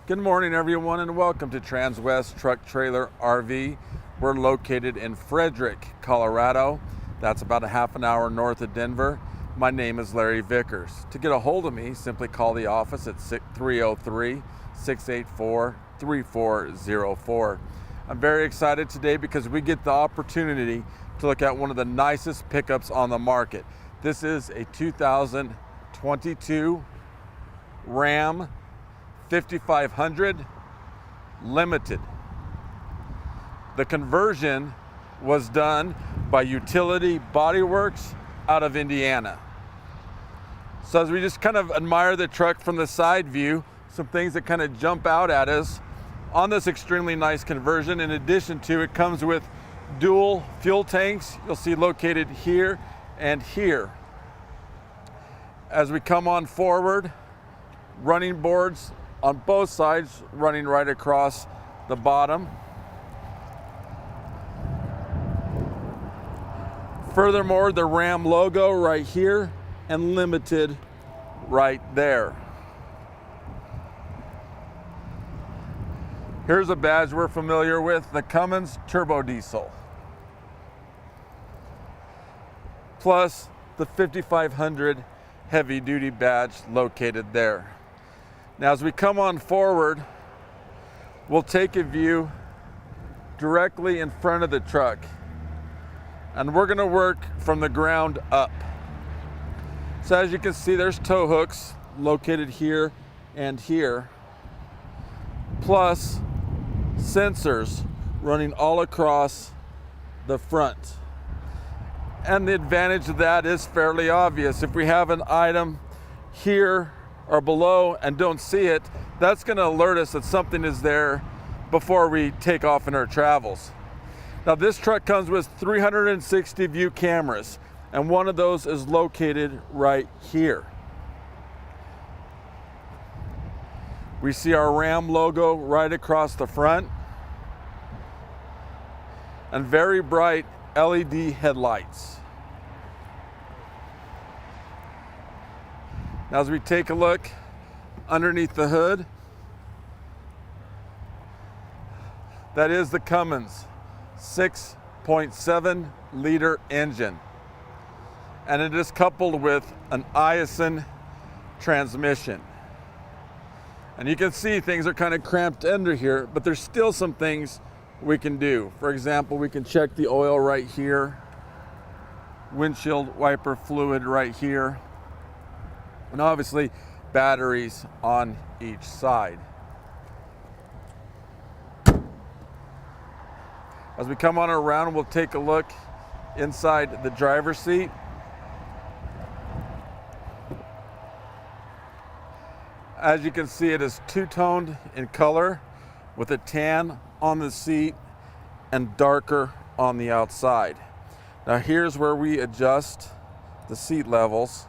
Good morning, everyone, and welcome to Transwest Truck Trailer RV. We're located in Frederick, Colorado. That's about a half an hour north of Denver. My name is Larry Vickers. To get a hold of me, simply call the office at 303-684-3404. I'm very excited today because we get the opportunity to look at one of the nicest pickups on the market. This is a 2022 Ram 5500 Limited. The conversion was done by Utility Body Works out of Indiana. So as we just kind of admire the truck from the side view, some things that kind of jump out at us on this extremely nice conversion. In addition to, it comes with dual fuel tanks. You'll see located here and here. As we come on forward, running boards on both sides running right across the bottom. Furthermore, the Ram logo right here and Limited right there. Here's a badge we're familiar with, the Cummins Turbo Diesel. Plus the 5500 heavy duty badge located there. Now as we come on forward, we'll take a view directly in front of the truck. And we're gonna work from the ground up. So as you can see, there's tow hooks located here and here, plus sensors running all across the front. And the advantage of that is fairly obvious. If we have an item here or below and don't see it, that's gonna alert us that something is there before we take off in our travels. Now this truck comes with 360 view cameras, and one of those is located right here. We see our Ram logo right across the front, and very bright LED headlights. Now as we take a look underneath the hood, that is the Cummins 6.7 liter engine. And it is coupled with an Iacon transmission. And you can see things are kind of cramped under here, but there's still some things we can do. For example, we can check the oil right here, windshield wiper fluid right here, and obviously batteries on each side. As we come on around, we'll take a look inside the driver's seat. As you can see, it is two-toned in color with a tan on the seat and darker on the outside. Now here's where we adjust the seat levels.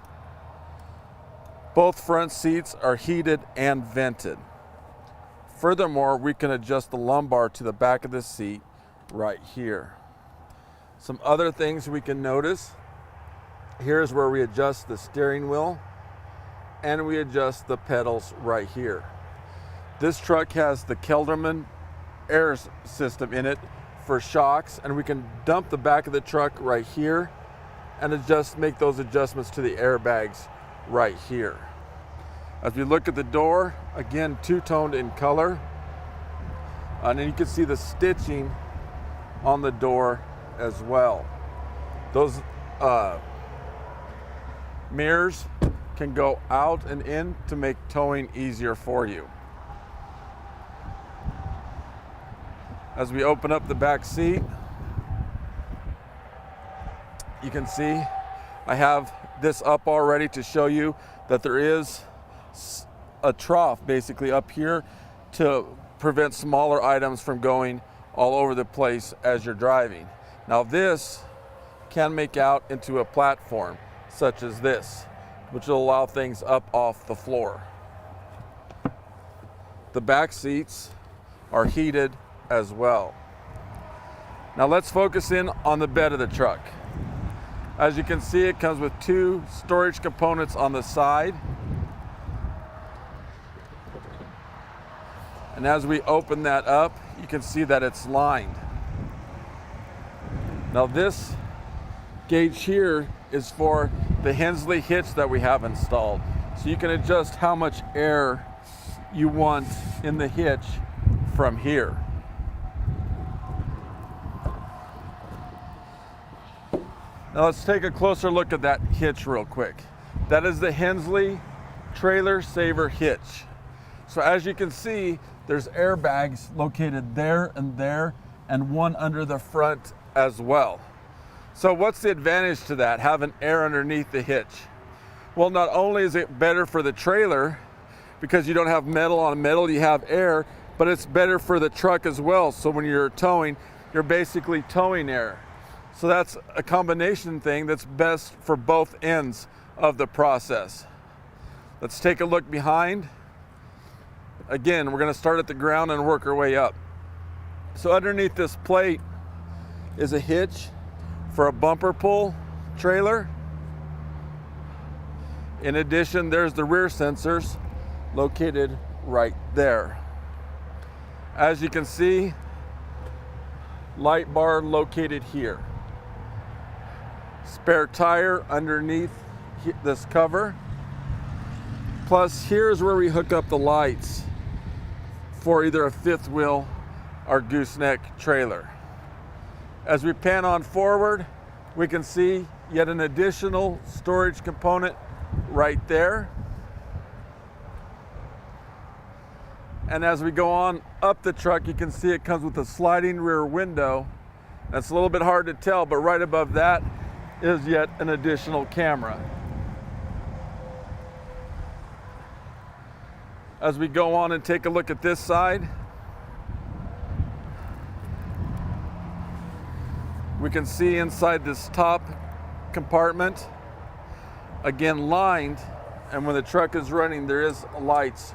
Both front seats are heated and vented. Furthermore, we can adjust the lumbar to the back of the seat right here. Some other things we can notice. Here's where we adjust the steering wheel, and we adjust the pedals right here. This truck has the Kelderman air system in it for shocks, and we can dump the back of the truck right here and make those adjustments to the airbags right here. As we look at the door, again, two-toned in color, and then you can see the stitching on the door as well. Those mirrors can go out and in to make towing easier for you. As we open up the back seat, you can see I have this up already to show you that there is a trough basically up here to prevent smaller items from going all over the place as you're driving. Now this can make out into a platform such as this, which will allow things up off the floor. The back seats are heated as well. Now let's focus in on the bed of the truck. As you can see, it comes with two storage components on the side. And as we open that up, you can see that it's lined. Now this gauge here is for the Hensley hitch that we have installed. So you can adjust how much air you want in the hitch from here. Now let's take a closer look at that hitch real quick. That is the Hensley Trailer Saver hitch. So as you can see, there's airbags located there, and one under the front as well. So what's the advantage to that, having air underneath the hitch? Well, not only is it better for the trailer, because you don't have metal on metal, you have air, but it's better for the truck as well. So when you're towing, you're basically towing air. So that's a combination thing that's best for both ends of the process. Let's take a look behind. Again, we're going to start at the ground and work our way up. So underneath this plate is a hitch for a bumper pull trailer. In addition, there's the rear sensors located right there. As you can see, light bar located here. Spare tire underneath this cover. Plus, here's where we hook up the lights for either a fifth wheel or gooseneck trailer. As we pan on forward, we can see yet an additional storage component right there. And as we go on up the truck, you can see it comes with a sliding rear window. That's a little bit hard to tell, but right above that is yet an additional camera. As we go on and take a look at this side, we can see inside this top compartment, again lined, and when the truck is running, there is lights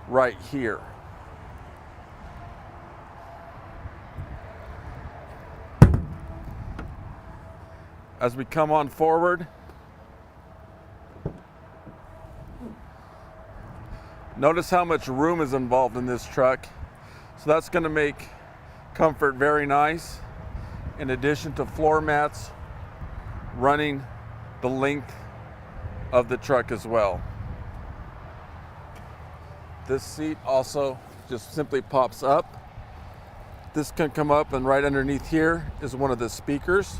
right here. As we come on forward, notice how much room is involved in this truck. So that's going to make comfort very nice, in addition to floor mats running the length of the truck as well. This seat also just simply pops up. This can come up, and right underneath here is one of the speakers.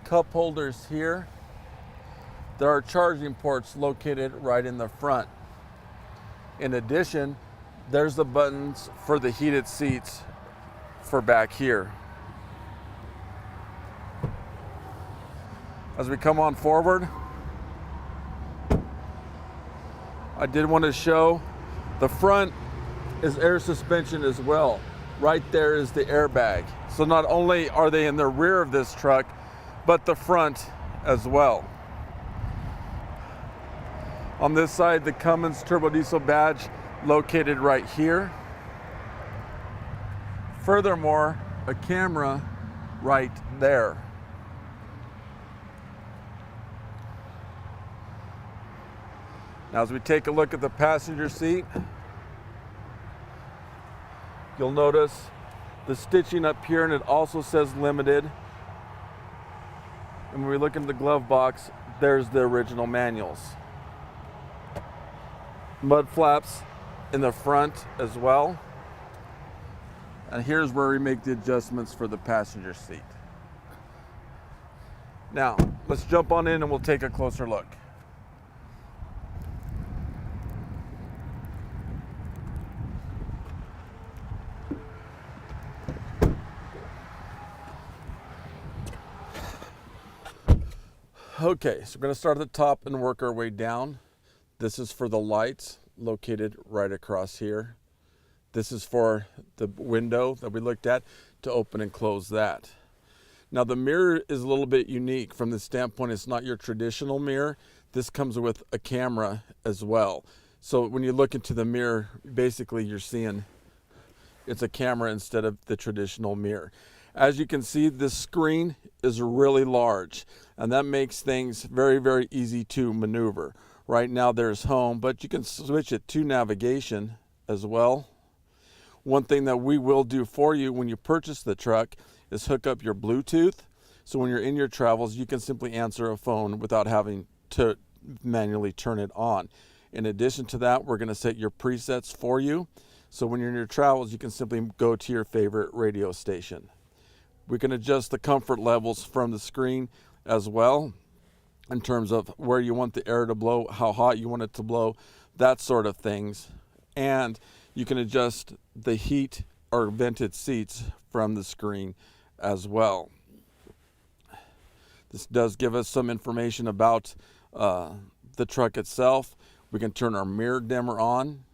Cup holders here. There are charging ports located right in the front. In addition, there's the buttons for the heated seats for back here. As we come on forward, I did want to show the front is air suspension as well. Right there is the airbag. So not only are they in the rear of this truck, but the front as well. On this side, the Cummins turbo diesel badge located right here. Furthermore, a camera right there. Now, as we take a look at the passenger seat, you'll notice the stitching up here, and it also says limited. And when we look into the glove box, there's the original manuals. Mud flaps in the front as well. And here's where we make the adjustments for the passenger seat. Now, let's jump on in and we'll take a closer look. Okay, so we're going to start at the top and work our way down. This is for the lights located right across here. This is for the window that we looked at to open and close that. Now the mirror is a little bit unique from the standpoint it's not your traditional mirror. This comes with a camera as well. So when you look into the mirror, basically you're seeing it's a camera instead of the traditional mirror. As you can see, this screen is really large, and that makes things very, very easy to maneuver. Right now there's home, but you can switch it to navigation as well. One thing that we will do for you when you purchase the truck is hook up your Bluetooth. So when you're in your travels, you can simply answer a phone without having to manually turn it on. In addition to that, we're going to set your presets for you. So when you're in your travels, you can simply go to your favorite radio station. We can adjust the comfort levels from the screen as well, in terms of where you want the air to blow, how hot you want it to blow, that sort of things. And you can adjust the heat or vented seats from the screen as well. This does give us some information about the truck itself. We can turn our mirror dimmer on.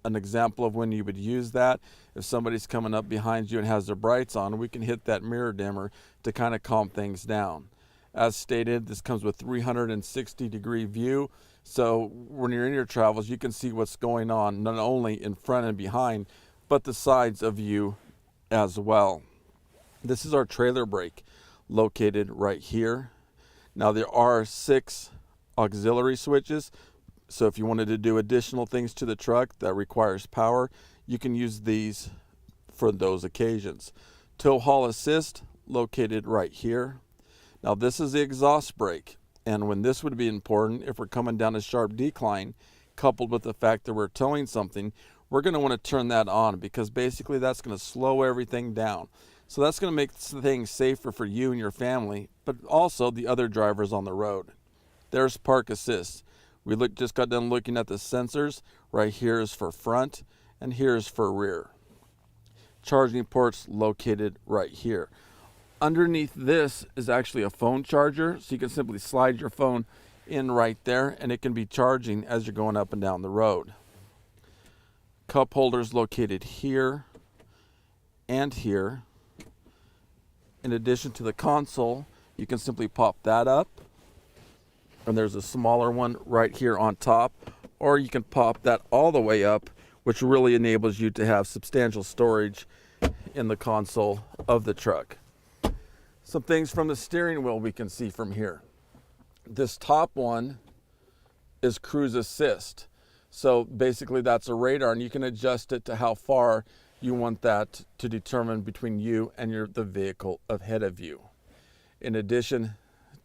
An example of when you would use that: if somebody's coming up behind you and has their brights on, we can hit that mirror dimmer to kind of calm things down. As stated, this comes with 360-degree view, so when you're in your travels, you can see what's going on not only in front and behind, but the sides of you as well. This is our trailer brake, located right here. Now there are 6 auxiliary switches, so if you wanted to do additional things to the truck that requires power, you can use these for those occasions. Towhall Assist, located right here. Now this is the exhaust brake, and when this would be important, if we're coming down a sharp decline, coupled with the fact that we're towing something, we're going to want to turn that on, because basically that's going to slow everything down. So that's going to make things safer for you and your family, but also the other drivers on the road. There's Park Assist. We just got done looking at the sensors. Right here is for front, and here is for rear. Charging ports located right here. Underneath this is actually a phone charger, so you can simply slide your phone in right there, and it can be charging as you're going up and down the road. Cup holders located here and here. In addition to the console, you can simply pop that up, and there's a smaller one right here on top, or you can pop that all the way up, which really enables you to have substantial storage in the console of the truck. Some things from the steering wheel we can see from here. This top one is cruise assist. So basically that's a radar, and you can adjust it to how far you want that to determine between you and the vehicle ahead of you. In addition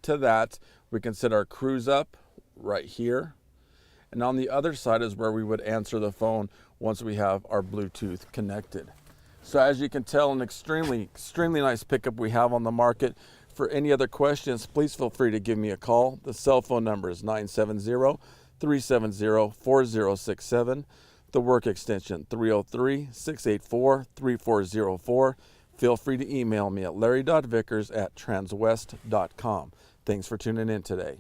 to that, we can set our cruise up right here. And on the other side is where we would answer the phone once we have our Bluetooth connected. So as you can tell, an extremely nice pickup we have on the market. For any other questions, please feel free to give me a call. The cell phone number is 970-370-4067. The work extension 303-684-3404. Feel free to email me at larry.vickers@transwest.com. Thanks for tuning in today.